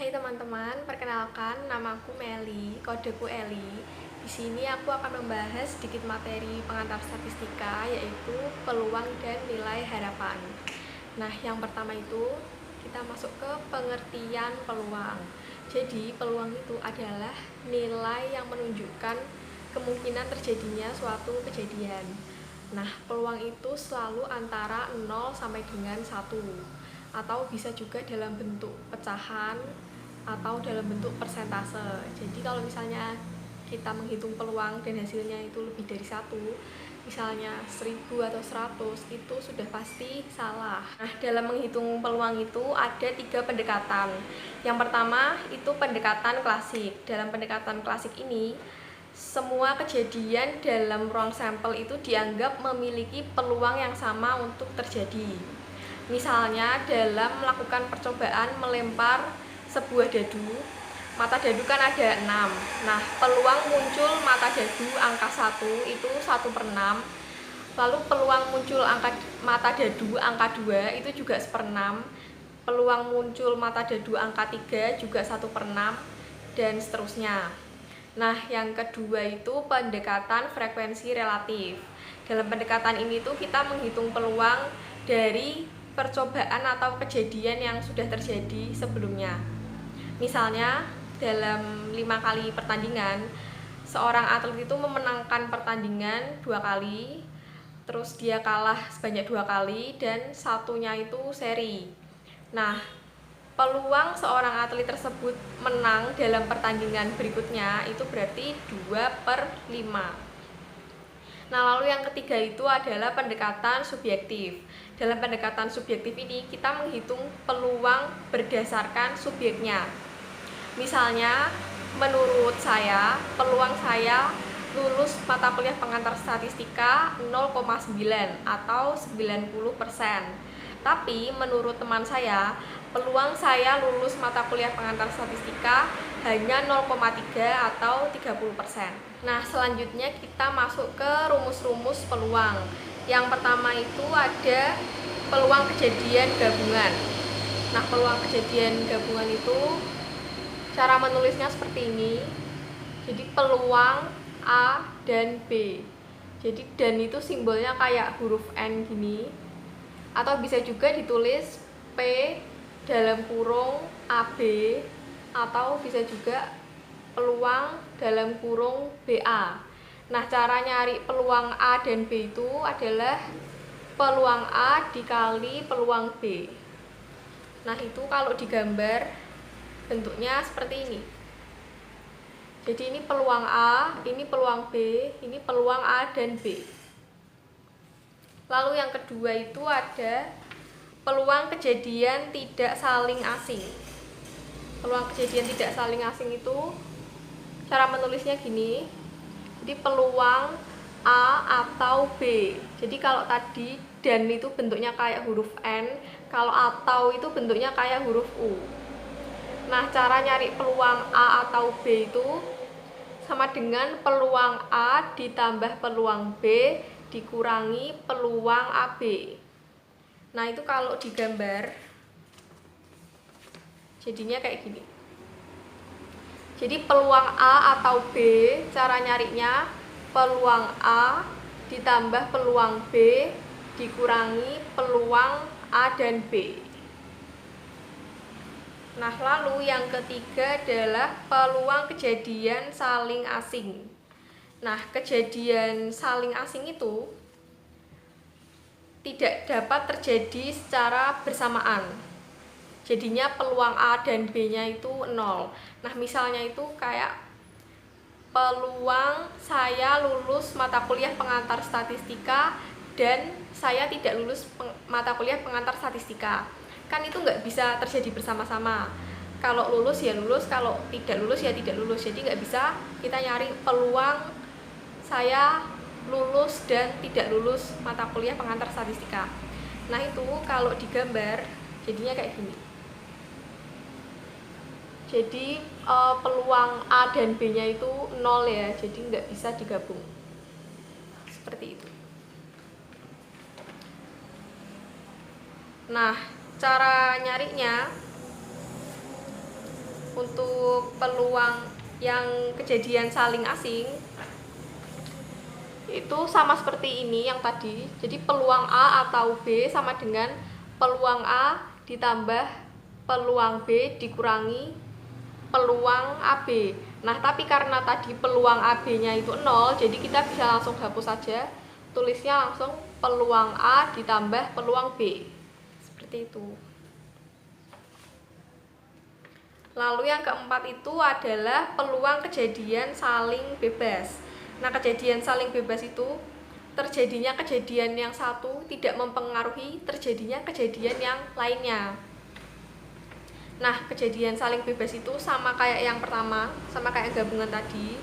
Hai teman-teman, perkenalkan namaku Meli, kodeku Eli. Di sini aku akan membahas sedikit materi pengantar statistika, yaitu peluang dan nilai harapan. Nah, yang pertama itu kita masuk ke pengertian peluang. Jadi, peluang itu adalah nilai yang menunjukkan kemungkinan terjadinya suatu kejadian. Nah, peluang itu selalu antara 0 sampai dengan 1, atau bisa juga dalam bentuk pecahan atau dalam bentuk persentase. Jadi kalau misalnya kita menghitung peluang dan hasilnya itu lebih dari 1, misalnya 1000 atau 100, itu sudah pasti salah. Nah, dalam menghitung peluang itu ada 3 pendekatan. Yang pertama itu pendekatan klasik. Dalam pendekatan klasik ini, semua kejadian dalam ruang sampel itu dianggap memiliki peluang yang sama untuk terjadi. Misalnya dalam melakukan percobaan melempar sebuah dadu, mata dadu kan ada 6. Nah, peluang muncul mata dadu angka 1 itu 1/6. Lalu peluang muncul mata dadu angka 2 itu juga 1/6. Peluang muncul mata dadu angka 3 juga 1/6, dan seterusnya. Nah, yang kedua itu pendekatan frekuensi relatif. Dalam pendekatan ini tuh kita menghitung peluang dari percobaan atau kejadian yang sudah terjadi sebelumnya. Misalnya, dalam 5 kali pertandingan, seorang atlet itu memenangkan pertandingan 2 kali, terus dia kalah sebanyak 2 kali, dan satunya itu seri. Nah, peluang seorang atlet tersebut menang dalam pertandingan berikutnya itu berarti 2/5. Nah, lalu yang ketiga itu adalah pendekatan subjektif. Dalam pendekatan subjektif ini kita menghitung peluang berdasarkan subjeknya. Misalnya, menurut saya, peluang saya lulus mata kuliah pengantar statistika 0,9 atau 90%. Tapi menurut teman saya, peluang saya lulus mata kuliah pengantar statistika hanya 0,3 atau 30%. Nah, selanjutnya kita masuk ke rumus-rumus peluang. Yang pertama itu ada peluang kejadian gabungan. Nah, peluang kejadian gabungan itu cara menulisnya seperti ini. Jadi peluang A dan B. Jadi dan itu simbolnya kayak huruf N gini. Atau bisa juga ditulis P dalam kurung AB, atau bisa juga peluang dalam kurung BA. Nah, cara nyari peluang A dan B itu adalah peluang A dikali peluang B. Nah, itu kalau digambar bentuknya seperti ini. Jadi ini peluang A, ini peluang B, ini peluang A dan B. Lalu yang kedua itu ada peluang kejadian tidak saling asing. Peluang kejadian tidak saling asing itu cara menulisnya gini. Jadi peluang A atau B. Jadi kalau tadi dan itu bentuknya kayak huruf N, kalau atau itu bentuknya kayak huruf U. Nah, cara nyari peluang A atau B itu sama dengan peluang A ditambah peluang B dikurangi peluang AB. Nah, itu kalau digambar jadinya kayak gini. Jadi peluang A atau B, cara nyarinya peluang A ditambah peluang B dikurangi peluang A dan B. Nah, lalu yang ketiga adalah peluang kejadian saling asing. Nah, kejadian saling asing itu tidak dapat terjadi secara bersamaan. Jadinya peluang A dan B-nya itu 0. Nah, misalnya itu kayak peluang saya lulus mata kuliah pengantar statistika dan saya tidak lulus mata kuliah pengantar statistika. Kan itu nggak bisa terjadi bersama-sama. Kalau lulus ya lulus, kalau tidak lulus ya tidak lulus. Jadi nggak bisa kita nyari peluang saya lulus dan tidak lulus mata kuliah pengantar statistika. Nah, itu kalau digambar jadinya kayak gini. Jadi peluang A dan B nya itu 0 ya, jadi nggak bisa digabung seperti itu. Nah, cara nyarinya untuk peluang yang kejadian saling asing itu sama seperti ini yang tadi. Jadi peluang A atau B sama dengan peluang A ditambah peluang B dikurangi peluang AB. Nah, tapi karena tadi peluang AB-nya itu 0, jadi kita bisa langsung hapus saja. Tulisnya langsung peluang A ditambah peluang B. Seperti itu. Lalu yang keempat itu adalah peluang kejadian saling bebas. Nah, kejadian saling bebas itu terjadinya kejadian yang satu tidak mempengaruhi terjadinya kejadian yang lainnya. Nah, kejadian saling bebas itu sama kayak yang pertama, sama kayak gabungan tadi.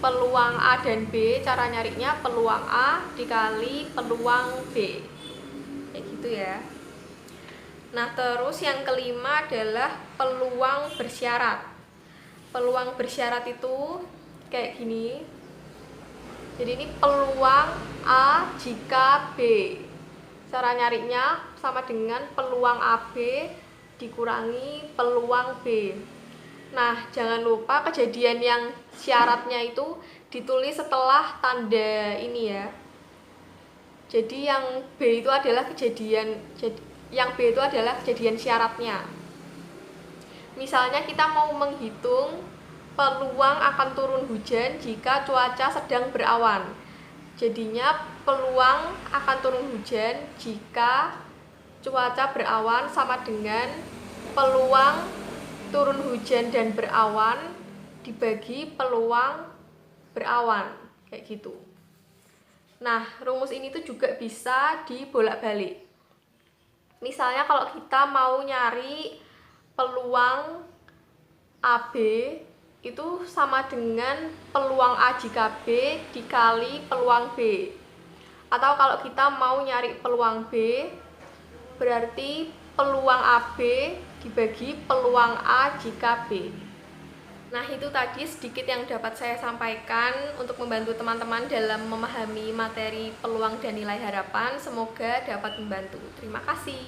Peluang A dan B, cara nyarinya peluang A dikali peluang B. Kayak gitu ya. Nah, terus yang kelima adalah peluang bersyarat. Peluang bersyarat itu kayak gini. Jadi ini peluang A jika B. Cara nyarinya sama dengan peluang AB dikurangi peluang B. Nah, jangan lupa kejadian yang syaratnya itu ditulis setelah tanda ini ya. Jadi yang B itu adalah kejadian syaratnya. Misalnya kita mau menghitung peluang akan turun hujan jika cuaca sedang berawan. Jadinya peluang akan turun hujan jika cuaca berawan sama dengan peluang turun hujan dan berawan dibagi peluang berawan, kayak gitu. Nah, rumus ini tuh juga bisa dibolak-balik. Misalnya kalau kita mau nyari peluang AB itu sama dengan peluang A jika B dikali peluang B. Atau kalau kita mau nyari peluang B, berarti peluang AB dibagi peluang A jika B. Nah, itu tadi sedikit yang dapat saya sampaikan untuk membantu teman-teman dalam memahami materi peluang dan nilai harapan. Semoga dapat membantu. Terima kasih.